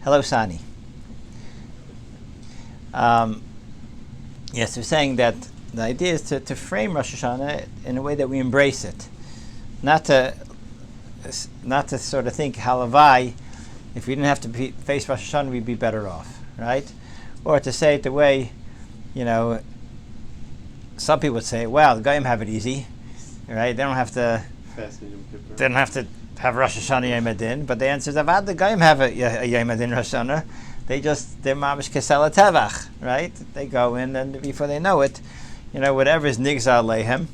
Hello, Sani. Yes, we're saying that the idea is to frame Rosh Hashanah in a way that we embrace it, not to sort of think halavai. If we didn't have to face Rosh Hashanah, we'd be better off, right? Or to say it the way, some people would say, "Well, the Goyim have it easy, right? They don't have to. They don't have to have Rosh Hashanah Yom Adin." But the answer is, "Avad the Goyim have a Yom Adin Rosh Hashanah. They're mamish kesela tevach, right? They go in, and before they know it, whatever is nigzal lehem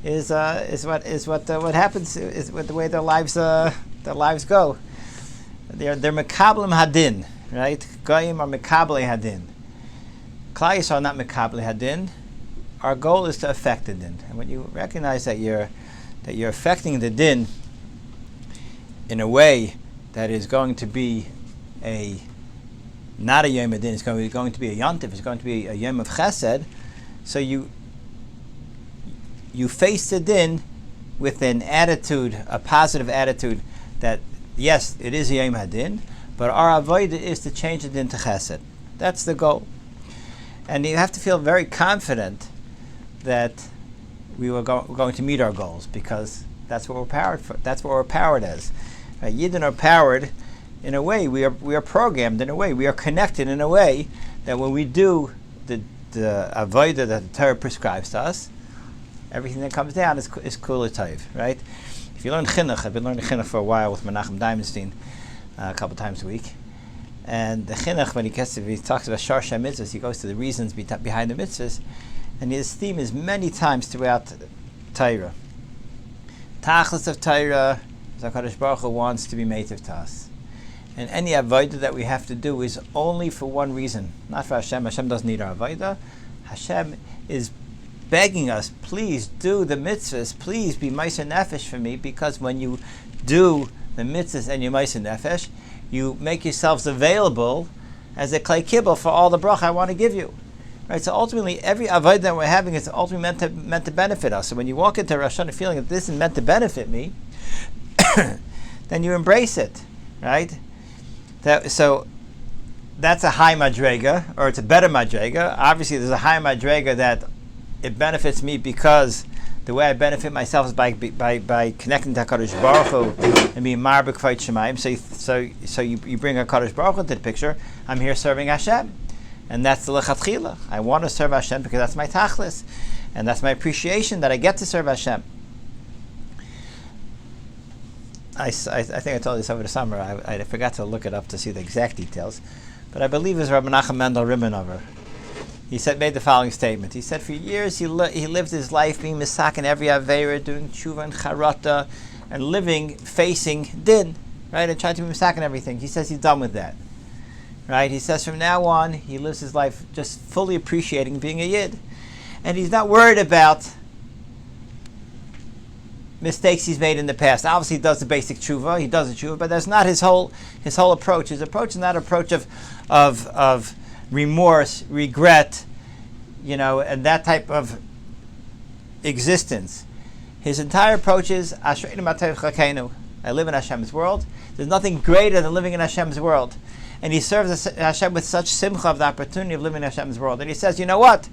is what happens, is what the way their lives go. They're mekablim hadin, right? Goyim are mekabli hadin. Klal Yisrael are not mekabli hadin. Our goal is to affect the din, and when you recognize that you're affecting the din in a way that is going to be not a Yom Adin, it's going to be a Yontif, it's going to be a Yom of Chesed, so you face the din with an attitude, a positive attitude, that yes, it is a Yom Adin, but our avodah is to change the din to Chesed. That's the goal. And you have to feel very confident that we were going to meet our goals, because that's what we're powered for. That's what we're powered as. Yidden are powered in a way. We are programmed in a way. We are connected in a way that when we do the avodah that the Torah prescribes to us, everything that comes down is kula tov, right? If you learn chinuch, I've been learning chinuch for a while with Menachem Diamondstein a couple times a week, and the chinuch, when he talks about Shar Shem mitzvahs, he goes to the reasons behind the mitzvahs, and his theme is many times throughout Torah. Tachlis of Torah, HaKadosh Baruch Hu wants to be meitiv to us. And any avodah that we have to do is only for one reason, not for Hashem. Hashem doesn't need our avodah. Hashem is begging us, please do the mitzvahs, please be meiser nefesh for me, because when you do the mitzvahs and you meiser nefesh, you make yourselves available as a klei kibbutz for all the bracha I want to give you. Right? So ultimately, every avodah that we're having is ultimately meant to benefit us. So when you walk into Rosh Hashanah feeling that this is meant to benefit me, then you embrace it, right? So that's a high madrega, or it's a better madrega. Obviously, there's a high madrega that it benefits me because the way I benefit myself is by connecting to HaKadosh Baruch Hu and being mar b'kvayt shemayim. So you bring HaKadosh Baruch Hu into the picture. I'm here serving Hashem, and that's the lechatchila. I want to serve Hashem because that's my tachlis, and that's my appreciation that I get to serve Hashem. I think I told you this over the summer. I forgot to look it up to see the exact details, but I believe it was Rabbi Menachem Mendel Ribbenover. He made the following statement. He said for years he lived his life being misaken every aveira, doing tshuva and charata, and facing din, right, and trying to be misaken everything. He says he's done with that, right? He says from now on he lives his life just fully appreciating being a yid, and he's not worried about mistakes he's made in the past. Obviously, he does the basic tshuva. He does the tshuva, but that's not his whole approach. His approach is not an approach of remorse, regret, and that type of existence. His entire approach is Ashreinu Matei Chakenu. I live in Hashem's world. There's nothing greater than living in Hashem's world, and he serves Hashem with such simcha of the opportunity of living in Hashem's world. And he says, you know what?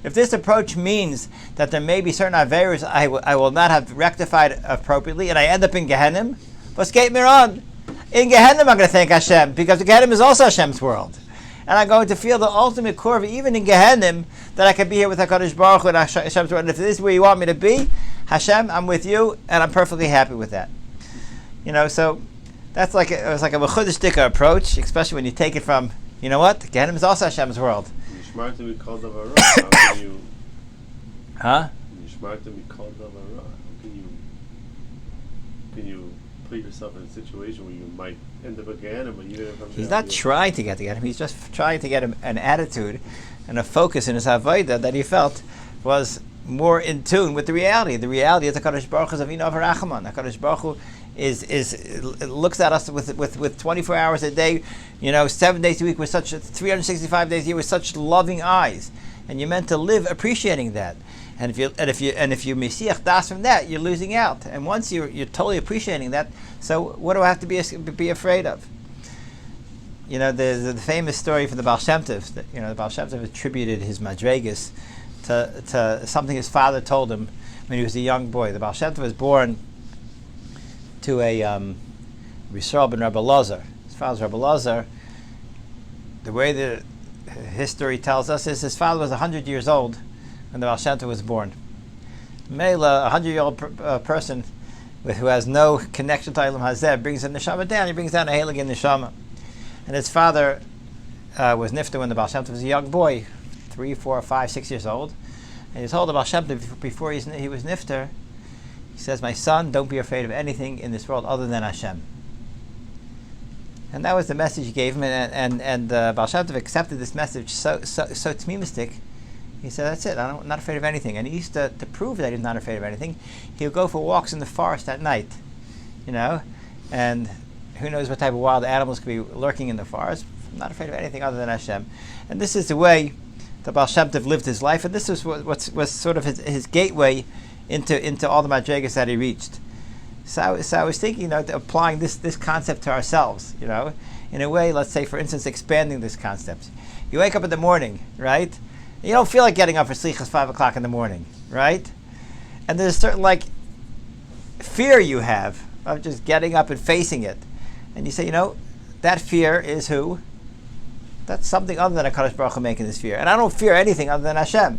If this approach means that there may be certain averos I will not have rectified appropriately, and I end up in Gehenim, but skate me on. In Gehenim I'm going to thank Hashem, because Gehenim is also Hashem's world. And I'm going to feel the ultimate core, even in Gehenim, that I can be here with HaKadosh Baruch Hu and Hashem's world. And if this is where you want me to be, Hashem, I'm with you, and I'm perfectly happy with that. So that's like it was like a mechudesh dika approach, especially when you take it from, Gehenim is also Hashem's world. Smart to be called of a rock. How can you? Huh? You're smart to be called of a rock. How can you put yourself in a situation where you might end up again, but even if he's not trying to get him, he's just trying to get him an attitude and a focus in his avodah that he felt was more in tune with the reality. The reality is HaKadosh Baruch Hu is Avinu Avarachman. HaKadosh Baruch Hu looks at us with 24 hours a day, 7 days a week, with such 365 days a year, with such loving eyes, and you're meant to live appreciating that. And if you misiach das from that, you're losing out. And once you're totally appreciating that, so what do I have to be afraid of? the famous story from the Baal Shem Tov. The Baal Shem Tov attributed his madregas to something his father told him when he was a young boy. The Baal Shem Tov was born to a Yisrael ben Rebbe Lazar. His father's Rebbe Lazar. The way the history tells us is his father was 100 years old when the Baal Shem Tov was born. Mela, a 100-year-old person who has no connection to Eilam Hazeh brings the neshama down. He brings down a Heilig neshama. And his father was nifter when the Baal Shem Tov was a young boy, 3, 4, 5, 6 years old. And he told the Baal Shem Tov before he was nifter, he says, "My son, don't be afraid of anything in this world other than Hashem." And that was the message he gave him. And Baal Shem Tov accepted this message so tmimistic. He said, "That's it. I'm not afraid of anything." And he used to prove that he's not afraid of anything. He would go for walks in the forest at night, and who knows what type of wild animals could be lurking in the forest. I'm not afraid of anything other than Hashem. And this is the way the Baal Shem Tov lived his life, and this was what was sort of his gateway into all the madrigas that he reached. So I was thinking, applying this concept to ourselves, in a way. Let's say, for instance, expanding this concept. You wake up in the morning, right? You don't feel like getting up for slichas 5 o'clock in the morning, right? And there's a certain fear you have of just getting up and facing it. And you say, that fear is who? That's something other than HaKadosh Baruch Hu making this fear. And I don't fear anything other than Hashem. You know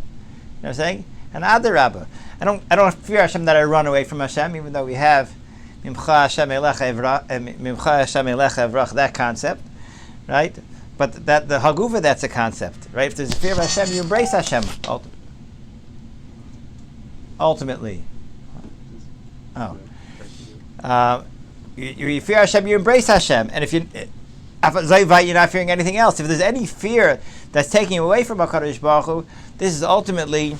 what I'm saying? And Adarabba. I don't fear Hashem that I run away from Hashem, even though we have Mimcha Hashem Elecha Evrach, that concept, right? But that the Haguva, that's a concept, right? If there's a fear of Hashem, you embrace Hashem. Ultimately. You fear Hashem, you embrace Hashem. And if you're not fearing anything else, if there's any fear that's taking you away from HaKadosh Baruch Hu, this is ultimately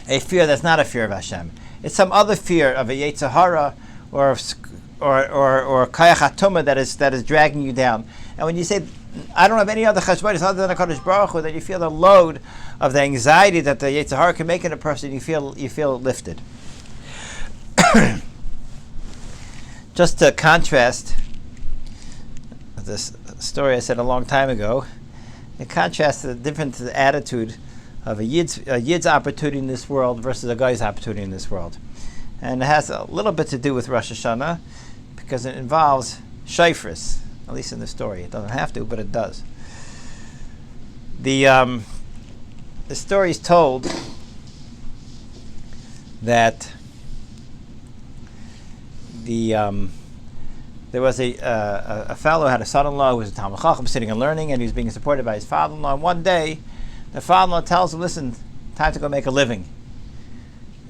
a fear that's not a fear of Hashem. It's some other fear of a Yetzer Hara or Kayach HaTumah that is dragging you down. And when you say, I don't have any other cheshbonos other than HaKadosh Baruch Hu, that you feel the load of the anxiety that the Yetzer Hara can make in a person, you feel lifted. Just to contrast this story I said a long time ago, in contrast to the different attitude of a Yid's opportunity in this world versus a guy's opportunity in this world. And it has a little bit to do with Rosh Hashana, because it involves shofars, at least in the story. It doesn't have to, but it does. The story is told that there was a fellow who had a son-in-law who was a Talmid Chacham sitting and learning, and he was being supported by his father-in-law. And one day, the father-in-law tells him, "Listen, time to go make a living."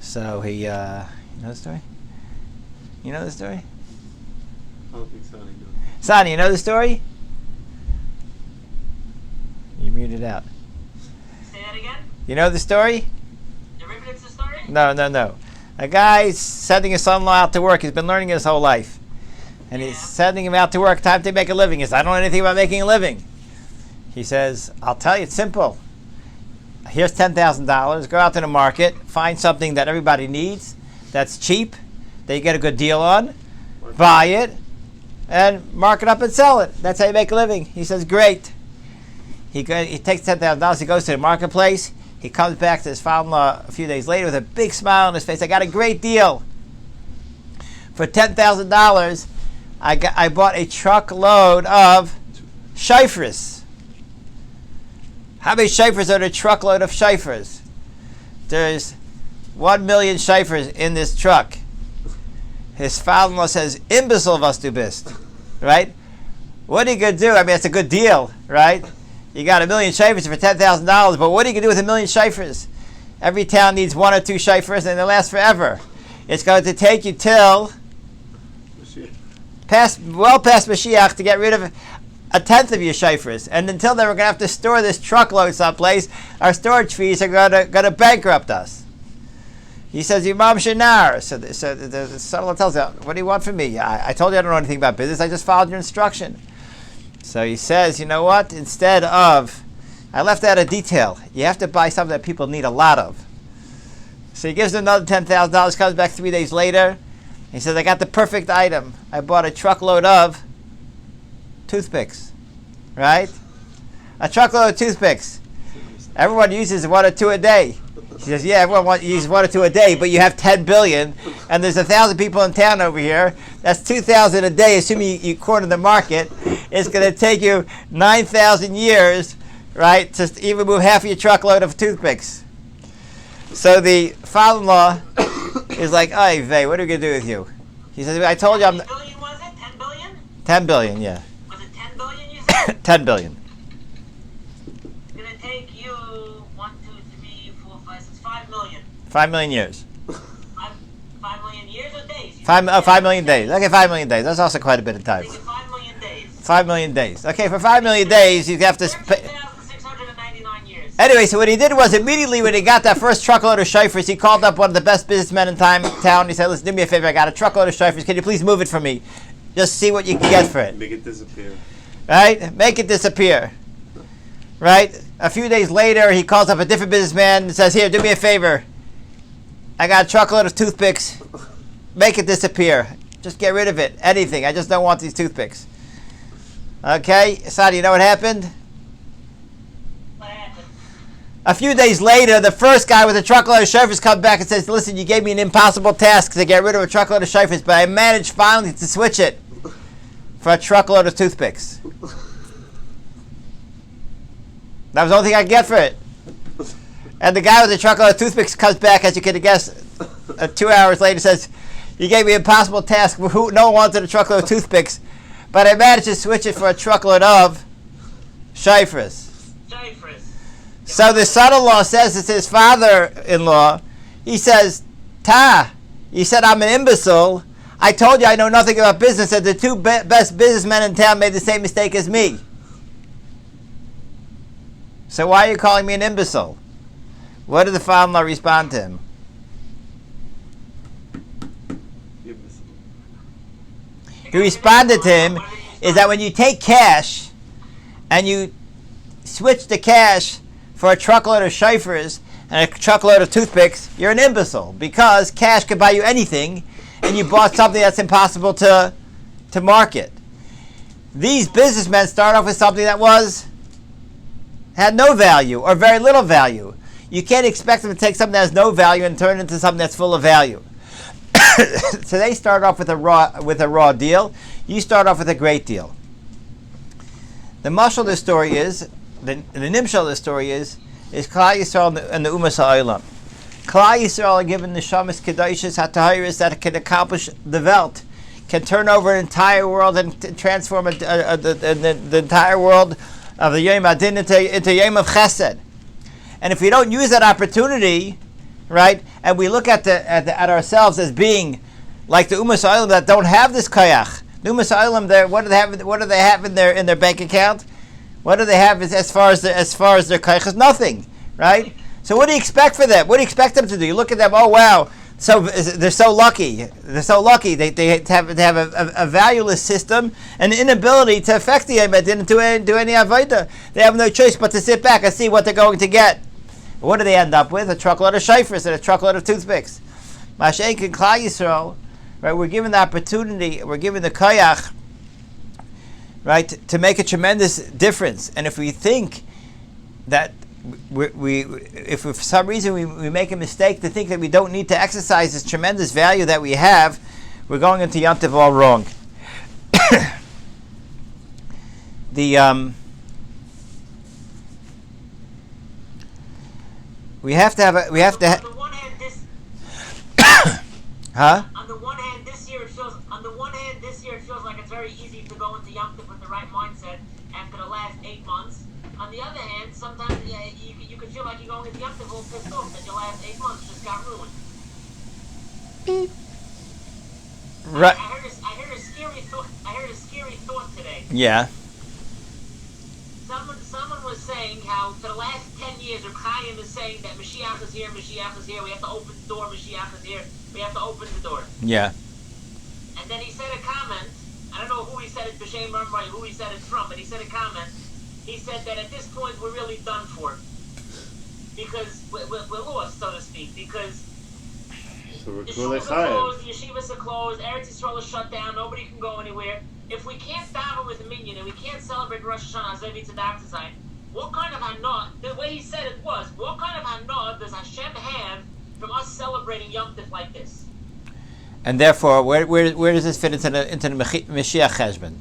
So he, you know the story? You know the story? I don't think Sonny knows. Sonny, you know the story? You muted out. Say that again? You know the story? The Rivnitz story? No. A guy's sending his son-in-law out to work. He's been learning his whole life. And he's sending him out to work, time to make a living. He says, "I don't know anything about making a living." He says, "I'll tell you, it's simple. Here's $10,000. Go out to the market, find something that everybody needs, that's cheap, that you get a good deal on, buy it, and mark it up and sell it. That's how you make a living." He says, "Great." He takes $10,000. He goes to the marketplace. He comes back to his father-in-law a few days later with a big smile on his face. "I got a great deal. For $10,000, I bought a truckload of shofars." How many shofars are in a truckload of shofars? There's 1 million shofars in this truck. His father-in-law says, "Imbecile was du bist." Right? What are you going to do? I mean, it's a good deal, right? You got 1 million shofars for $10,000, but what are you going to do with 1 million shofars? Every town needs 1 or 2 shofars, and they last forever. It's going to take you till past Mashiach to get rid of 1/10 of your shofars, and until then, we're going to have to store this truckload someplace. Our storage fees are going to bankrupt us. He says, "Imam Shinar." So the son-in-law tells him, "What do you want from me? I told you I don't know anything about business. I just followed your instruction." So he says, "You know what? Instead of, I left out a detail. You have to buy something that people need a lot of." So he gives him another $10,000. Comes back 3 days later. He says, "I got the perfect item. I bought a truckload of toothpicks." right? A truckload of toothpicks. Everyone uses 1 or 2 a day. She says, yeah, everyone uses 1 or 2 a day, but you have 10 billion, and there's 1,000 people in town over here. That's 2,000 a day, assuming you corner the market. It's going to take you 9,000 years, right, to even move half of your truckload of toothpicks. So the father-in-law is like, "Ay vey, what are we going to do with you?" He says, "I told you I'm." How many billion was it? 10 billion? 10 billion, yeah. Was it 10 billion you said? 10 billion. It's gonna take you 1, 2, 3, 4, 5, 6, 5 million. 5 million years. 5 million years or days? 5 million days. Okay, 5 million days. That's also quite a bit of time. Take it 5 million days. 5 million days. Okay, for 5 million days, you have to. 13,699 years. Anyway, so what he did was immediately when he got that first truckload of shifers, he called up one of the best businessmen in town. He said, "Listen, do me a favor. I got a truckload of shifers. Can you please move it for me? Just see what you can get for it." Make it disappear. Right? Make it disappear. Right? A few days later, he calls up a different businessman and says, "Here, do me a favor. I got a truckload of toothpicks. Make it disappear. Just get rid of it. Anything. I just don't want these toothpicks." Okay? Sadi, you know what happened? What happened? A few days later, the first guy with a truckload of shifers comes back and says, "Listen, you gave me an impossible task to get rid of a truckload of shifers, but I managed finally to switch it for a truckload of toothpicks. That was the only thing I could get for it." And the guy with the truckload of toothpicks comes back, as you could guess, 2 hours later, says, "You gave me an impossible task. No one wanted a truckload of toothpicks, but I managed to switch it for a truckload of shifers." Cyprus. So the son-in-law says to his father-in-law, he says, "Ta, you said I'm an imbecile. I told you I know nothing about business, and the two best businessmen in town made the same mistake as me. So why are you calling me an imbecile?" What did the father-in-law respond to him? He responded to him is that when you take cash and you switch the cash for a truckload of shifers and a truckload of toothpicks, you're an imbecile, because cash could buy you anything and you bought something that's impossible to market. These businessmen start off with something that had no value or very little value. You can't expect them to take something that has no value and turn it into something that's full of value. So they start off with a raw deal. You start off with a great deal. The mashal of the story is, the nimshal of the story is Klal Yisrael and the Umas Ha'olam. Klal Yisrael are given the shamas kedoshas hatahiris that can accomplish the Welt, can turn over an entire world and transform the entire world of the Yom Adin into Yom of Chesed. And if we don't use that opportunity, right, and we look at ourselves as being like the Umas Ha'olam that don't have this kayach, the Umas Ha'olam, what do they have in their bank account? What do they have as far as their kayach? Is nothing, right? So what do you expect for them? What do you expect them to do? You look at them, oh wow, so they're so lucky. They're so lucky. They have a valueless system and the inability to affect the Yom Adin and do any avodah. They have no choice but to sit back and see what they're going to get. What do they end up with? A truckload of shifers and a truckload of toothpicks. Mashiach and Klal Yisrael, right? We're given the opportunity. We're given the kayach, right, to make a tremendous difference. And if we think that if for some reason we make a mistake to think that we don't need to exercise this tremendous value that we have, we're going into Yom Tov all wrong. We have to. On the one hand, Huh? On the one hand, this year it feels like it's very easy to go into Yom Tov with the right mindset after the last 8 months. On the other hand, sometimes you can feel like you're going into Yom Tov all pissed off that your last 8 months just got ruined. Right. I heard a scary thought today. Yeah. Someone was saying how for the last 10 years, Reb Chaim is saying that Mashiach is here, we have to open the door, Mashiach is here, we have to open the door. Yeah. And then he said a comment, I don't know who he said it, B'Shem Ramray, who he said it from, but he said a comment. He said that at this point we're really done for. Because we're lost, so to speak, because so the schools are closed, the yeshivas are closed, Eretz Yisrael is shut down, nobody can go anywhere. if we can't daven with the minyan and we can't celebrate Rosh Hashanah as Evitz Adav, what kind of hanah, the way he said it was, what kind of hanah does Hashem have from us celebrating Yom Tov like this? And therefore, where does this fit into the Mashiach Cheshbon?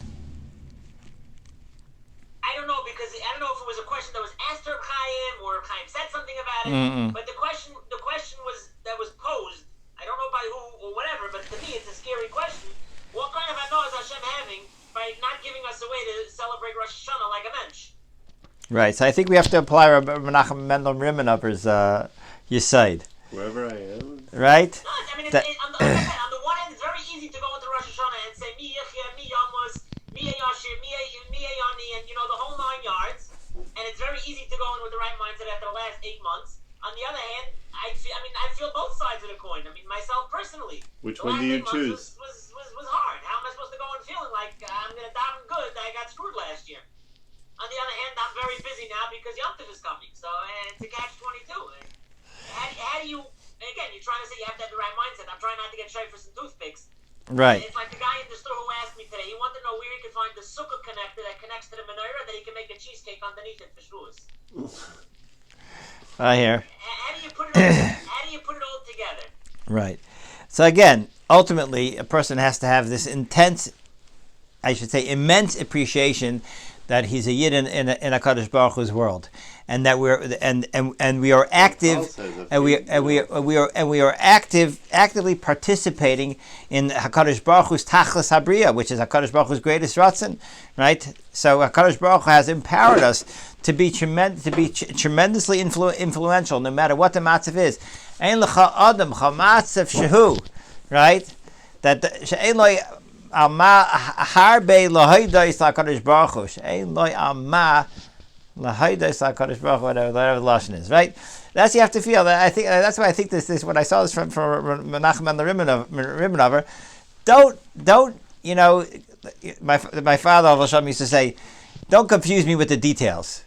I don't know, because I don't know if it was a question that was asked to Reb Chaim or Reb Chaim said something about it. But the question was posed. I don't know by who or whatever, but to me it's a scary question. What kind of hanah is Hashem having by not giving us a way to celebrate Rosh Hashanah like a mensch? Right. So I think we have to apply Rabbi Menachem Mendel Rimmenupper's Yesod. Wherever I am. Right. No, I mean, on the one hand, it's very easy to go into Rosh Hashanah and say Mi Yechia, Mi Yamos, Mi Yashir, Mi Yoni, and the whole 9 yards. And it's very easy to go in with the right mindset after the last 8 months. On the other hand, I feel both sides of the coin. I mean, myself personally. Which one do you choose? Was hard. How am I supposed to go in feeling like I'm going to daven good? I got screwed last year. On the other hand, I'm very busy now because Yom Tov is coming. So it's a catch-22. How do you? Again, you're trying to say you have to have the right mindset. I'm trying not to get shy for some toothpicks. Right. It's like the guy in the store who asked me today. He wanted to know where he could find the sukkah connector that connects to the menorah that he can make a cheesecake underneath it for Shavuos. I hear. How do you put it all together? Right. So again, ultimately, a person has to have this intense, I should say, immense appreciation that he's a Yid in a HaKadosh Baruch Hu's world, and that we are active, and we are actively participating in HaKadosh Baruch Hu's Tachlis Habriya, which is HaKadosh Baruch Hu's greatest ratzon, right? So HaKadosh Baruch Hu has empowered us to be tremendously influential, no matter what the matzav is. Ein lecha adam chamatzav shehu, right? That she'ein loy alma harbe lahaydais HaKadosh Baruch Hu, she'ein loy alma lahaydais HaKadosh Baruch Hu, whatever the lashon is, right? That's you have to feel. I think that's why I think this. When I saw this from Menachem and the Rimmenupper, don't my father Al Hashem used to say, don't confuse me with the details.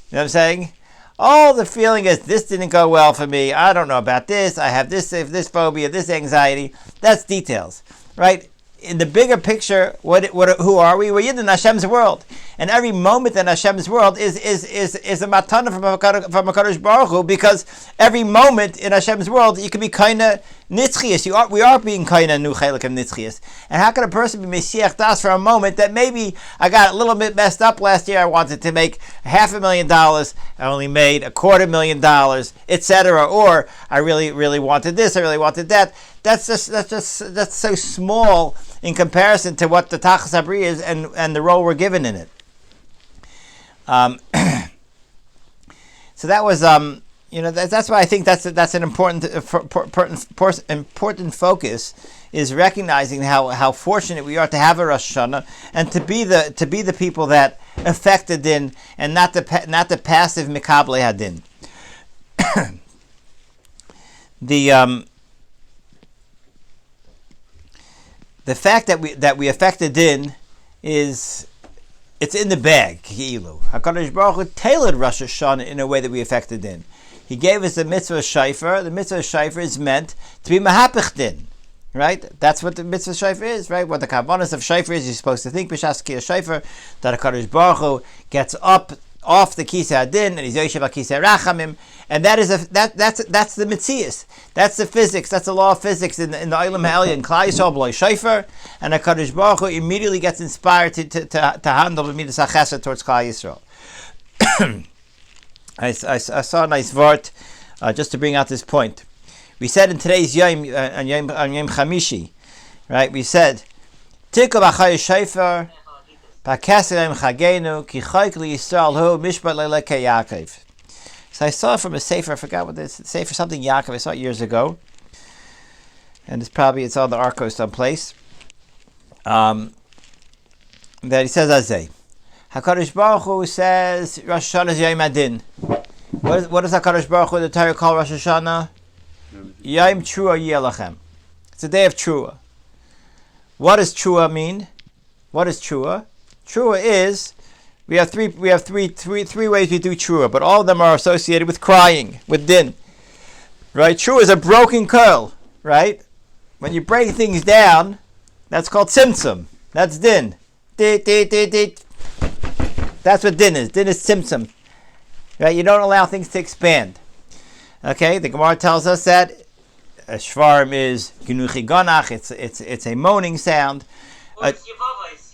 You know what I'm saying? All the feeling is, this didn't go well for me. I don't know about this. I have this phobia, this anxiety. That's details, right? In the bigger picture, who are we? We're in Hashem's world, and every moment in Hashem's world is a matana from HaKadosh Baruch Hu, because every moment in Hashem's world you can be kinda nitzchias. We are being kinda nu chelik of nitzchias. And how can a person be Mesiach Das for a moment that maybe I got a little bit messed up last year? I wanted to make $500,000, I only made $250,000, etc. Or I really wanted this, I really wanted that. That's so small in comparison to what the Tachas Habri is and the role we're given in it. So that was that's why I think that's an important focus, is recognizing how fortunate we are to have a Rosh Hashanah and to be the people that affect the din and not the passive mikable hadin. The fact that we affect the din is, it's in the bag. HaKadosh Baruch Hu tailored Rosh Hashanah in a way that we affect the din. He gave us the mitzvah shayfer. The mitzvah shayfer is meant to be mahapich din, right? That's what the mitzvah shayfer is, right? What the kavanas of shayfer is, you're supposed to think b'shas kiyah shayfer, that HaKadosh Baruch Hu gets up off the kisei hadin and he's yoshev kisei rachamim, and that's the mitzias. That's the physics. That's the law of physics in the Olam Ha'elyon. Klal Yisrael b'loy shayfer, and HaKadosh Baruch Hu immediately gets inspired to handle the midas hachesed towards Klal Yisrael. I saw a nice vart just to bring out this point. We said in today's Yom on Yom Chamishi, right? We said Tikku b'chay shayfer b'kasei chagenu ki chayk liYisrael hu mishpat leilekei Yaakov. So I saw it from a sefer. I forgot what this sefer, something Yaakov. I saw it years ago, and it's on the Arco someplace. That he says Azay. HaKadosh Baruch Hu says Rosh Hashanah is Yom Adin. What does HaKadosh Baruch Hu, the Torah, call Rosh Hashanah? Yom Trua Yelachem. It's a day of Trua. What does Trua mean? What is Trua? Trua is, we have three ways we do Trua, but all of them are associated with crying, with din. Right? Trua is a broken curl, right? When you break things down, that's called tzimtzum. That's din. That's what din is. Din is tzimtzum. Right? You don't allow things to expand. Okay, the Gemara tells us that a shvarm is ginuchi ganach. It's a moaning sound. Or it's yavavos.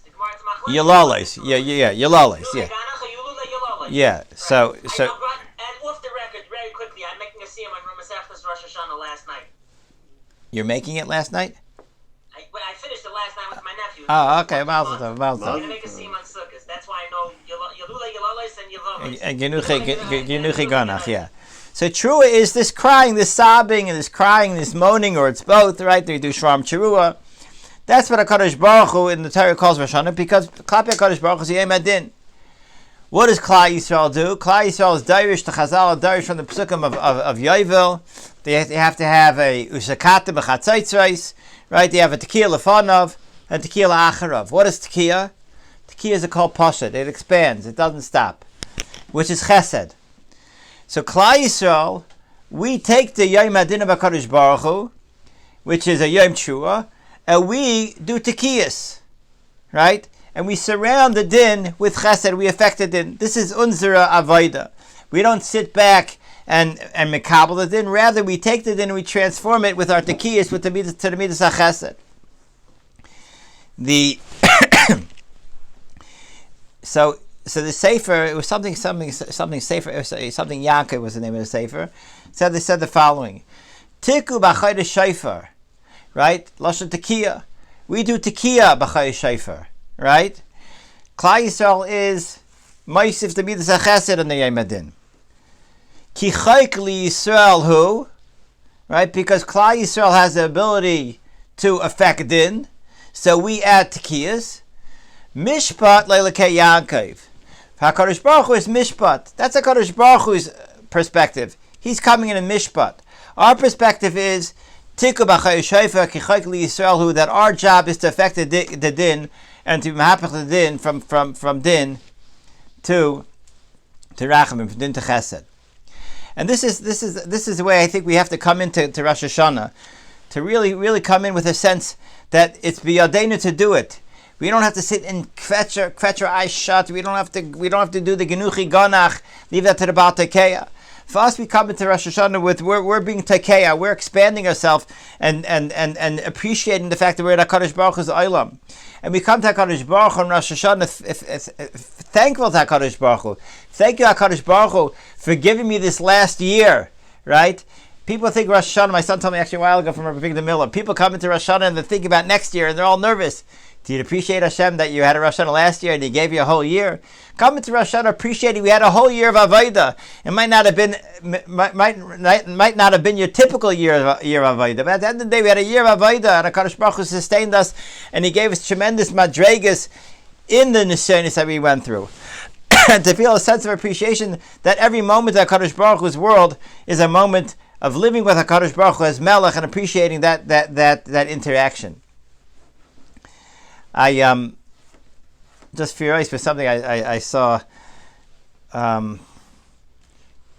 The Gemara is machlokes. Yalalis. Yeah. Yalalis. Yeah. Ganach or yulula yalalis. Yeah. So. And off the record, very quickly, I'm making a siyum on Masechtas Rosh Hashana last night. You're making it last night? I finished it last night with my nephew. Oh, okay. Mazel I'm tov. going to make a siyum on Sukkot. That's why I know yulula yalalis and yavavos. And ginuchi ganach. Yeah. So trua is this crying, this sobbing, and this crying, this moaning, or it's both, right? They do shram trua. That's what HaKadosh Baruch Hu in the Torah calls Rosh Hashanah, because Klapi HaKadosh Baruch Hu is Yom Adin. What does Klal Yisrael do? Klal Yisrael is Darish, the Chazal Darish from the Psukim of Yovel. They have to have a Usakata B'chatzaitzreis, right? They have a Tekiah Lefanov and Tekiah La'acharav. What is Tekiah? Tekiah is a kol Pashat. It expands. It doesn't stop, which is Chesed. So Klal Yisrael, we take the Yom Adin of HaKadosh Baruch Hu, which is a Yom Tshuah, and we do Tekiyas, right? And we surround the din with chesed. We affect the din. This is unzera avoda. We don't sit back and mekabel the din. Rather, we take the din and we transform it with our tekiyas, with the midas chesed. The so the sefer, it was something sefer. Something Yaakov was the name of the sefer. They said the following: Tiku b'chayde shofar, right? Lashon tekiyah. We do tekiyah b'chayde shofar. Right? Klal Yisrael is Moisif the Midas HaChesed on the Yom Adin. Ki chayk li Yisrael hu, right? Because Klal Yisrael has the ability to affect din, so we add tekiyas. Mishpat leilakei Yaakov. HaKadosh Baruch Hu is Mishpat. That's HaKadosh Baruch Hu's perspective. He's coming in a Mishpat. Our perspective is Tiku b'chayde shofar ki chayk li Yisrael hu, that our job is to affect the din, and to mahapach the din from din to rachamim, from din to chesed. And this is the way I think we have to come into Rosh Hashanah, to really come in with a sense that it's biyadenu to do it. We don't have to sit and kvetch our eyes shut. We don't have to do the genuchi ganach. Leave that to the Baal Tekeya. For us, we come into Rosh Hashanah with we're being tekeya, we're expanding ourselves and appreciating the fact that we're at HaKadosh Baruch Hu's Olam. And we come to HaKadosh Baruch Hu on Rosh Hashanah thankful to HaKadosh Baruch Hu. Thank you, HaKadosh Baruch Hu, for giving me this last year, right? People think Rosh Hashanah, my son told me actually a while ago from Rabbi Big Miller, people come into Rosh Hashanah and they think about next year and they're all nervous. Do you appreciate Hashem that you had a Rosh Hashanah last year and He gave you a whole year? Come into Rosh Hashanah appreciating we had a whole year of Avodah. It might not have been your typical year of Avodah, but at the end of the day we had a year of Avodah, and HaKadosh Baruch Hu sustained us and He gave us tremendous madregas in the nisyonis that we went through. And to feel a sense of appreciation that every moment of HaKadosh Baruch Hu's world is a moment of living with HaKadosh Baruch Hu as Melech and appreciating that interaction. I just furious for something I saw a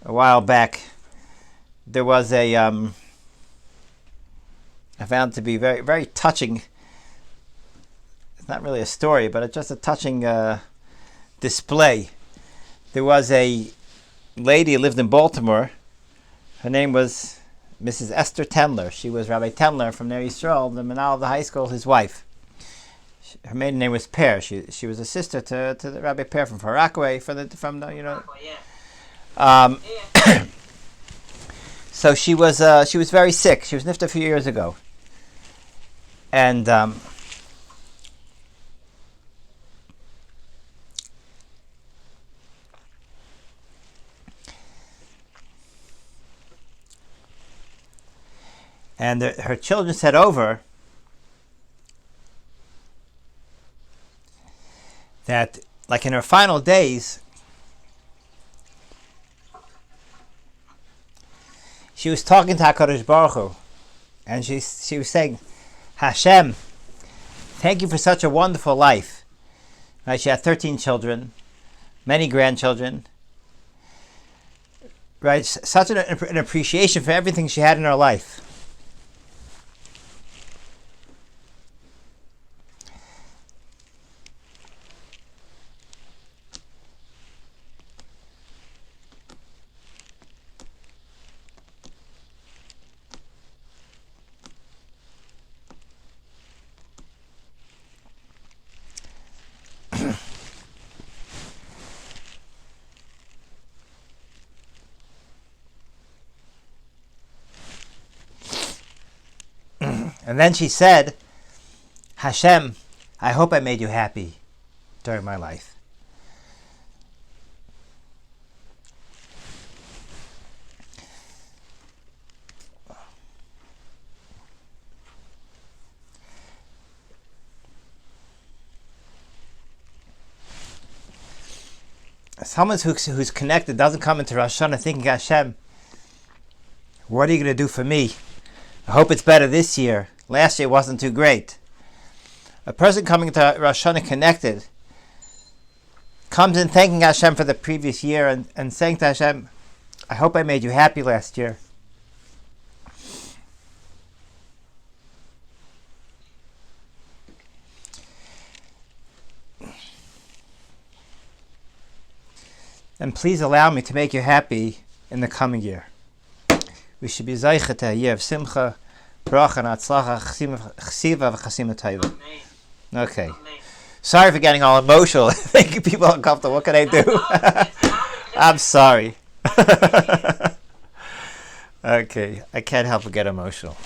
while back. There was I found to be very, very touching. It's not really a story, but it's just a touching display. There was a lady who lived in Baltimore. Her name was Mrs. Esther Tendler. She was Rabbi Tendler from Ner Yisrael, the Menal of the high school, his wife. Her maiden name was Per. She was a sister to the Rabbi Per from Far Rockaway, So she was very sick. She was nifta a few years ago, and her children said over that, like in her final days, she was talking to HaKadosh Baruch Hu, and she was saying, Hashem, thank you for such a wonderful life. Right? She had 13 children, many grandchildren. Right? Such an appreciation for everything she had in her life. And then she said, Hashem, I hope I made you happy during my life. Someone who's connected doesn't come into Rosh Hashanah thinking, Hashem, what are you going to do for me? I hope it's better this year. Last year wasn't too great. A person coming to Rosh Hashanah connected comes in thanking Hashem for the previous year and saying to Hashem, I hope I made you happy last year. And please allow me to make you happy in the coming year. We should be zeicha to a year of simcha, bracha, and atzlacha, chesiva, v'chasima taiva. Okay. Sorry for getting all emotional, making people uncomfortable. What can I do? I'm sorry. Okay, I can't help but get emotional.